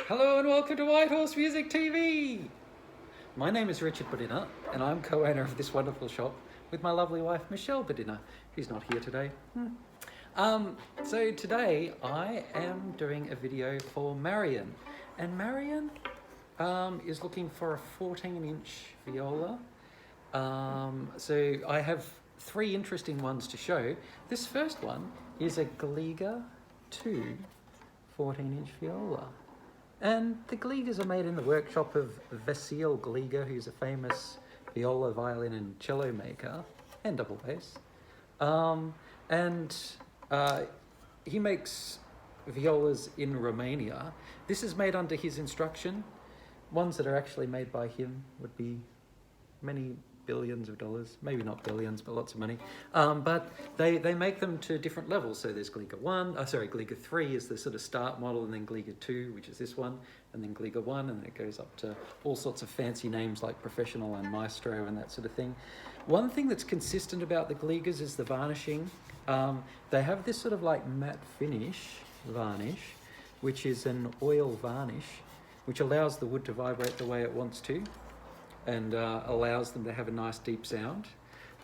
Hello and welcome to White Horse Music TV. My name is Richard Bedina and I'm co-owner of this wonderful shop with my lovely wife Michelle Bedina, who's not here today. So today I am doing a video for Marion, and Marion is looking for a 14-inch viola. So I have three interesting ones to show. This first one is a Gliga 2 14-inch viola. And the Gligas are made in the workshop of Vasil Gliga, who's a famous viola, violin and cello maker, and double bass. He makes violas in Romania. This is made under his instruction. Ones that are actually made by him would be many billions of dollars, maybe not billions, but lots of money. But they make them to different levels. So there's Gliga 3 is the sort of start model, and then Gliga 2, which is this one, and then Gliga 1, and then it goes up to all sorts of fancy names like professional and maestro and that sort of thing. One thing that's consistent about the Gligas is the varnishing. They have this sort of like matte finish varnish, which is an oil varnish, which allows the wood to vibrate the way it wants to, and allows them to have a nice deep sound.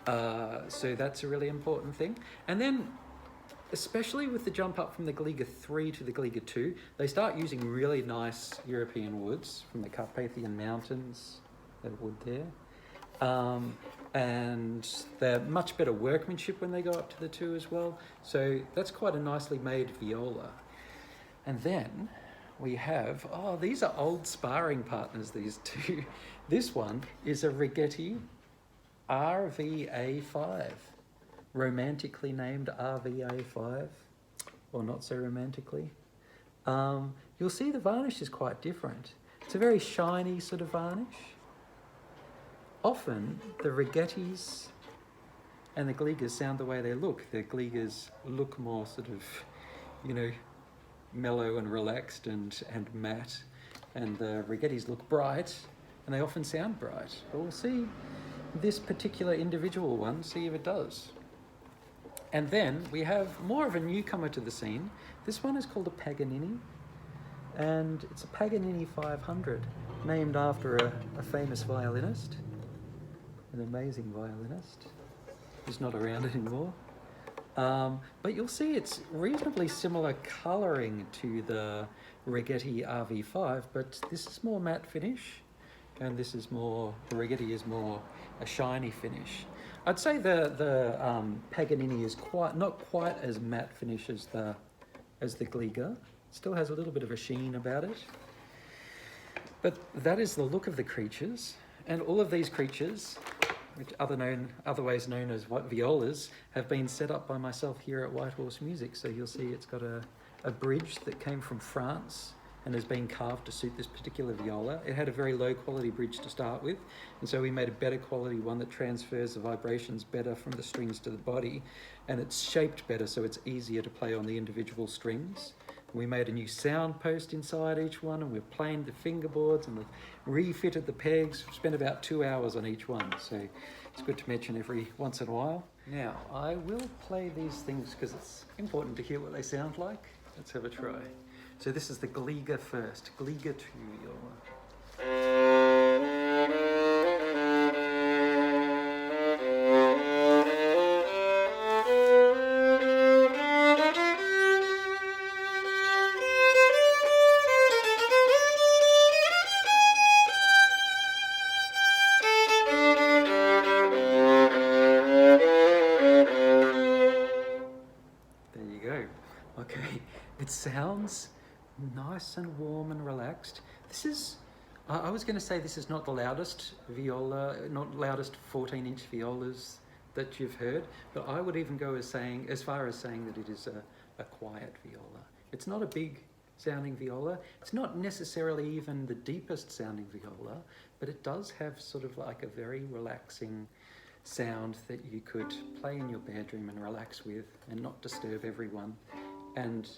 So that's a really important thing. And then, especially with the jump up from the Gliga 3 to the Gliga 2, they start using really nice European woods from the Carpathian Mountains, that wood there. And they're much better workmanship when they go up to the 2 as well. So that's quite a nicely made viola. And then we have, these are old sparring partners, these two. This one is a Raggetti RVA5, romantically named RVA5, or not so romantically. You'll see the varnish is quite different. It's a very shiny sort of varnish. Often the Raggettis and the Gligas sound the way they look. The Gligas look more sort of, mellow and relaxed and matte, and the Raggettis look bright, and they often sound bright. But we'll see this particular individual one, see if it does. And then we have more of a newcomer to the scene. This one is called a Paganini, and it's a Paganini 500, named after a famous violinist, an amazing violinist who's not around anymore. But you'll see it's reasonably similar colouring to the Raggetti RV5, but this is more matte finish, and this is more, the Raggetti is more a shiny finish. I'd say the Paganini is not quite as matte finish as the Gliga. It still has a little bit of a sheen about it. But that is the look of the creatures, and all of these creatures, which otherwise known as violas, have been set up by myself here at White Horse Music. So you'll see it's got a bridge that came from France and has been carved to suit this particular viola. It had a very low quality bridge to start with, and so we made a better quality one that transfers the vibrations better from the strings to the body, and it's shaped better so it's easier to play on the individual strings. We made a new sound post inside each one, and we've planed the fingerboards and we've refitted the pegs. We've spent about 2 hours on each one, so it's good to mention every once in a while. Now, I will play these things because it's important to hear what they sound like. Let's have a try. So this is the Gliga first, Gliga 2 viola. Okay, it sounds nice and warm and relaxed. This is, I was going to say this is not the loudest viola, not loudest 14-inch violas that you've heard, but I would even go as far as saying that it is a quiet viola. It's not a big sounding viola. It's not necessarily even the deepest sounding viola, but it does have sort of like a very relaxing sound that you could play in your bedroom and relax with and not disturb everyone. And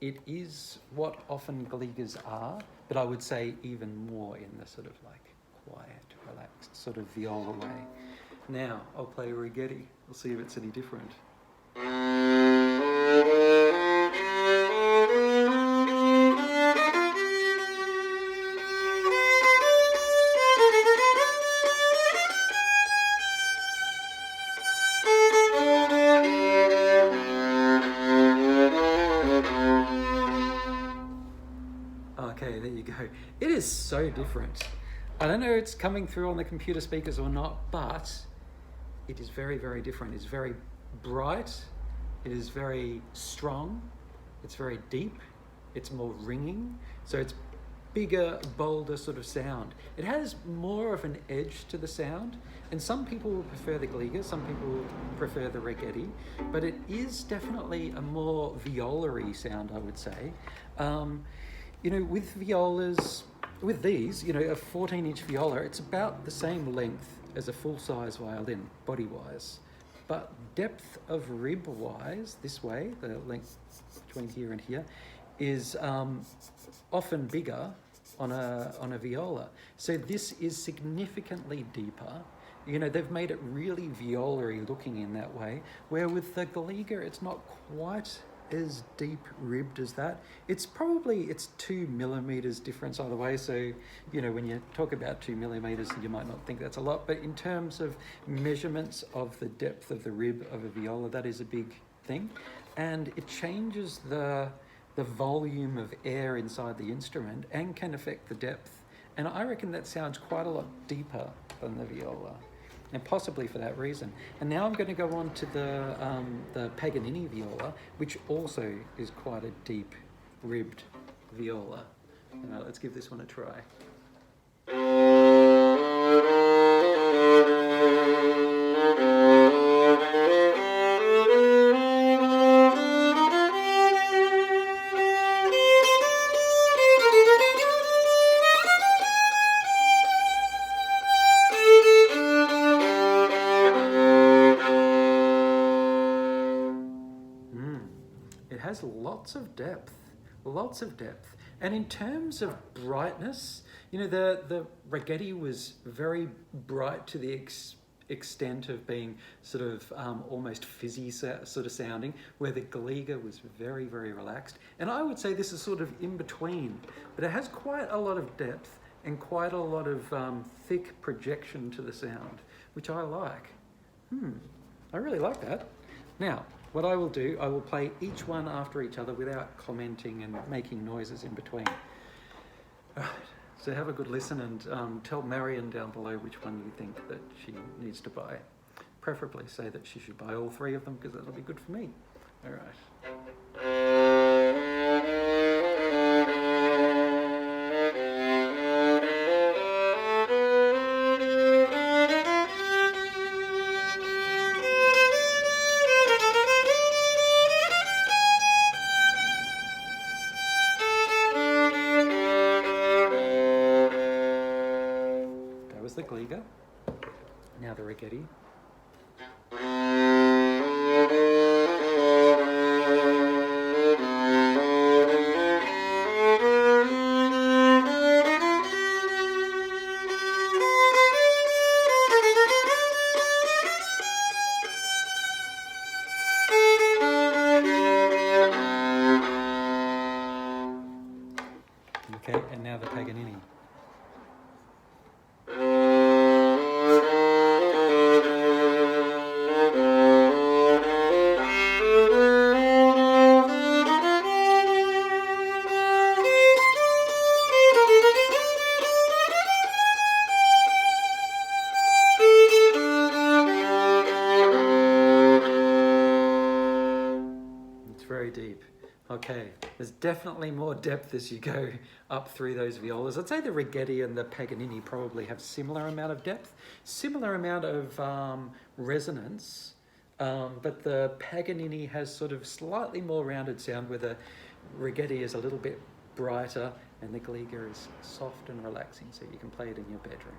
it is what often Gligas are, but I would say even more in the sort of like quiet, relaxed sort of viola way. Now I'll play Raggetti. We'll see if it's any different. Okay, there you go. It is so different. I don't know if it's coming through on the computer speakers or not, but it is very, very different. It's very bright. It is very strong. It's very deep. It's more ringing. So it's bigger, bolder sort of sound. It has more of an edge to the sound, and some people will prefer the Gliga, some people will prefer the Raggetti, but it is definitely a more viola-y sound, I would say. You know, with violas, with these, you know, a 14-inch viola, it's about the same length as a full-size violin, body-wise. But depth of rib-wise, this way, the length between here and here, is often bigger on a viola. So this is significantly deeper. You know, they've made it really viola-y looking in that way, where with the Gliga, it's not quite as deep ribbed as that. It's 2 millimeters difference either way. So, you know, when you talk about 2 millimeters, you might not think that's a lot, but in terms of measurements of the depth of the rib of a viola, that is a big thing. And it changes the volume of air inside the instrument and can affect the depth. And I reckon that sounds quite a lot deeper than the viola, and possibly for that reason. And now I'm going to go on to the Paganini viola, which also is quite a deep ribbed viola. Let's give this one a try. It has lots of depth. And in terms of brightness, you know, the Raggetti was very bright to the extent of being sort of almost fizzy sort of sounding, where the Gliga was very, very relaxed. And I would say this is sort of in between, but it has quite a lot of depth and quite a lot of thick projection to the sound, which I like. I really like that. Now, what I will do, I will play each one after each other without commenting and making noises in between. All right, so have a good listen and tell Marion down below which one you think that she needs to buy. Preferably say that she should buy all 3 of them, because that'll be good for me. All right. The Gliga, now the Raggetti. Okay, and now the Paganini. Very deep. Okay, there's definitely more depth as you go up through those violas. I'd say the Raggetti and the Paganini probably have similar amount of depth, similar amount of resonance, but the Paganini has sort of slightly more rounded sound, where the Raggetti is a little bit brighter and the Gliga is soft and relaxing, so you can play it in your bedroom.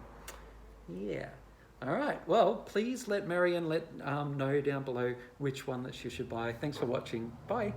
Yeah. All right, well, please let Marion know down below which one that she should buy. Thanks for watching. Bye.